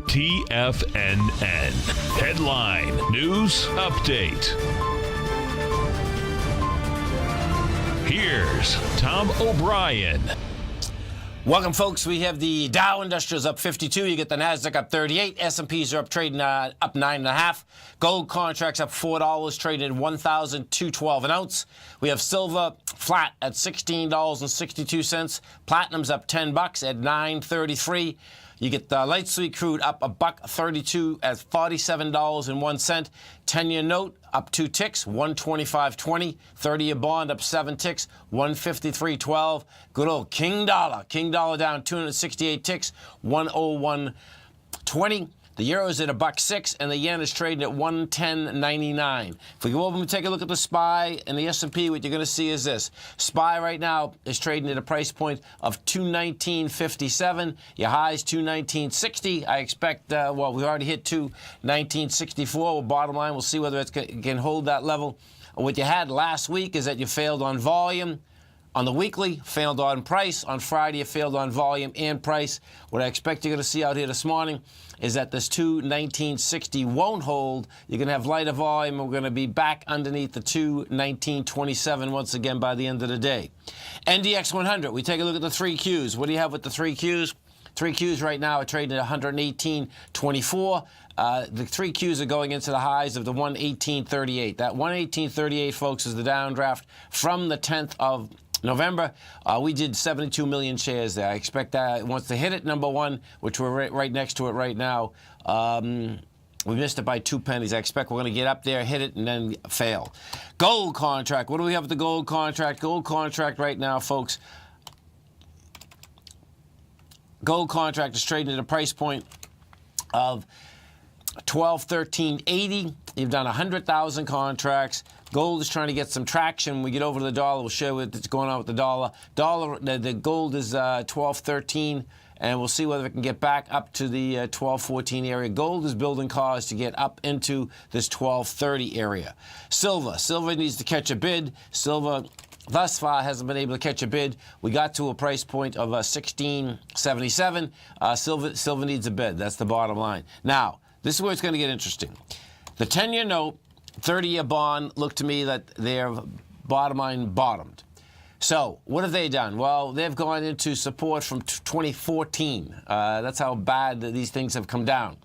TFNN. Headline News Update. Here's Tom O'Brien. Welcome, folks. We have the Dow Industrials up 52. You get the Nasdaq up 38. S&Ps are up trading up 9.5. Gold contracts up $4, trading at $1,212 an ounce. We have silver flat at $16.62. Platinum's up $10 at $9.33. You get the light sweet crude up $1.32 at $47.01. 10-year note up 2 ticks, 125.20. 30-year bond up 7 ticks, 153.12. Good old King Dollar. King Dollar down 268 ticks, 101.20. The euro is at $1.06, and the yen is trading at 110.99. If we go over and take a look at the SPY and the S&P, what you're going to see is this. SPY right now is trading at a price point of $219.57. Your high is $219.60. I expect, we already hit $219.64. Well, bottom line, we'll see whether it can hold that level. What you had last week is that you failed on volume. On the weekly, failed on price. On Friday, you failed on volume and price. What I expect you're going to see out here this morning is that this 219.60 won't hold. You're going to have lighter volume. We're going to be back underneath the 219.27 once again by the end of the day. NDX 100, we take a look at the 3Qs. What do you have with the 3Qs? 3Qs right now are trading at 118.24. The 3Qs are going into the highs of the 118.38. That 118.38, folks, is the downdraft from the 10th of November. We did 72 million shares there. I expect that once they hit it, number one, which we're right next to it right now, we missed it by 2 pennies. I expect we're going to get up there, hit it, and then fail. Gold contract. What do we have with the gold contract? Gold contract right now, folks. Gold contract is trading at a price point of $12.1380. You've done 100,000 contracts. Gold is trying to get some traction. When we get over to the dollar, we'll show you what's going on with the dollar. The gold is 12.13, and we'll see whether it can get back up to the 12.14 area. Gold is building cars to get up into this 12.30 area. Silver needs to catch a bid. Silver thus far hasn't been able to catch a bid. We got to a price point of $16.77. Silver needs a bid. That's the bottom line. Now, this is where it's going to get interesting. The 10-year note, 30-year bond, look to me that their bottom line bottomed. So what have they done? Well, they've gone into support from 2014. That's how bad these things have come down.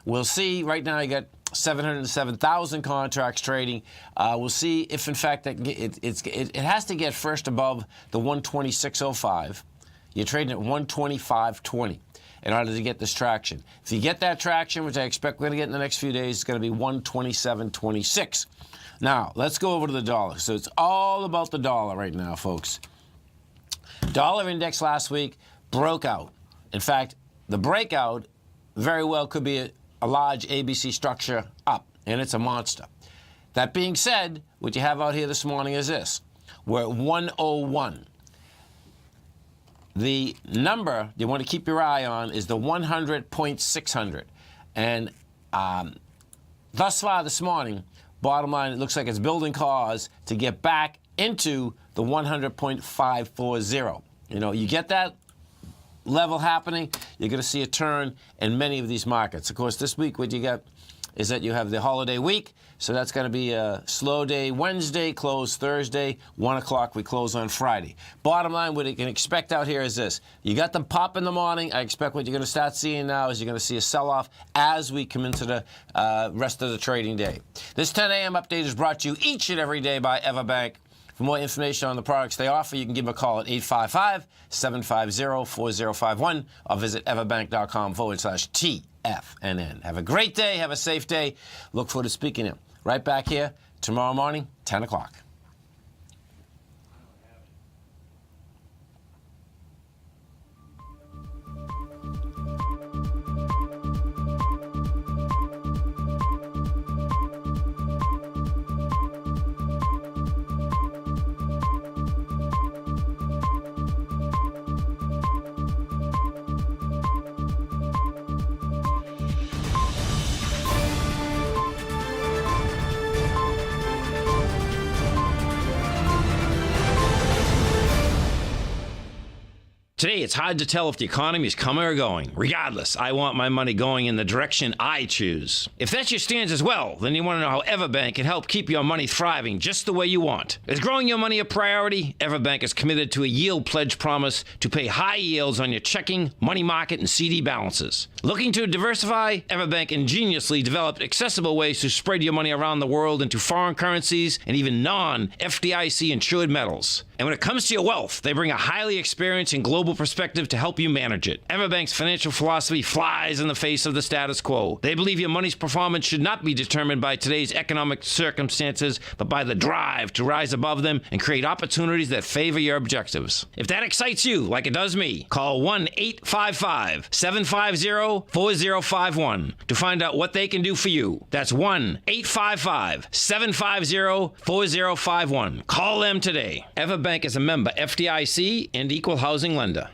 We'll see. Right now you got 707,000 contracts trading. We'll see if, in fact, it has to get first above the 126.05. You're trading at 125.20. In order to get this traction. If you get that traction, which I expect we're going to get in the next few days, it's going to be 127.26. Now, let's go over to the dollar. So it's all about the dollar right now, folks. Dollar index last week broke out. In fact, the breakout very well could be a large ABC structure up, and it's a monster. That being said, what you have out here this morning is this. We're at 101. The number you want to keep your eye on is the 100.600. And thus far this morning, bottom line, it looks like it's building cars to get back into the 100.540. You know, you get that level happening, you're going to see a turn in many of these markets. Of course, this week what you got is that you have the holiday week, so that's going to be a slow day Wednesday, close Thursday, 1 o'clock, we close on Friday. Bottom line, what you can expect out here is this. You got the pop in the morning. I expect what you're going to start seeing now is you're going to see a sell-off as we come into the rest of the trading day. This 10 a.m. update is brought to you each and every day by Everbank. For more information on the products they offer, you can give them a call at 855-750-4051 or visit everbank.com/TFNN. Have a great day. Have a safe day. Look forward to speaking to you right back here tomorrow morning, 10 o'clock. Today, it's hard to tell if the economy is coming or going. Regardless, I want my money going in the direction I choose. If that's your stance as well, then you want to know how Everbank can help keep your money thriving just the way you want. Is growing your money a priority? Everbank is committed to a yield pledge promise to pay high yields on your checking, money market, and CD balances. Looking to diversify? Everbank ingeniously developed accessible ways to spread your money around the world into foreign currencies and even non-FDIC insured metals. And when it comes to your wealth, they bring a highly experienced and global perspective to help you manage it. Everbank's financial philosophy flies in the face of the status quo. They believe your money's performance should not be determined by today's economic circumstances, but by the drive to rise above them and create opportunities that favor your objectives. If that excites you, like it does me, call 1-855-750-4051 to find out what they can do for you. That's 1-855-750-4051. Call them today. Everbank is a member FDIC and equal housing lender.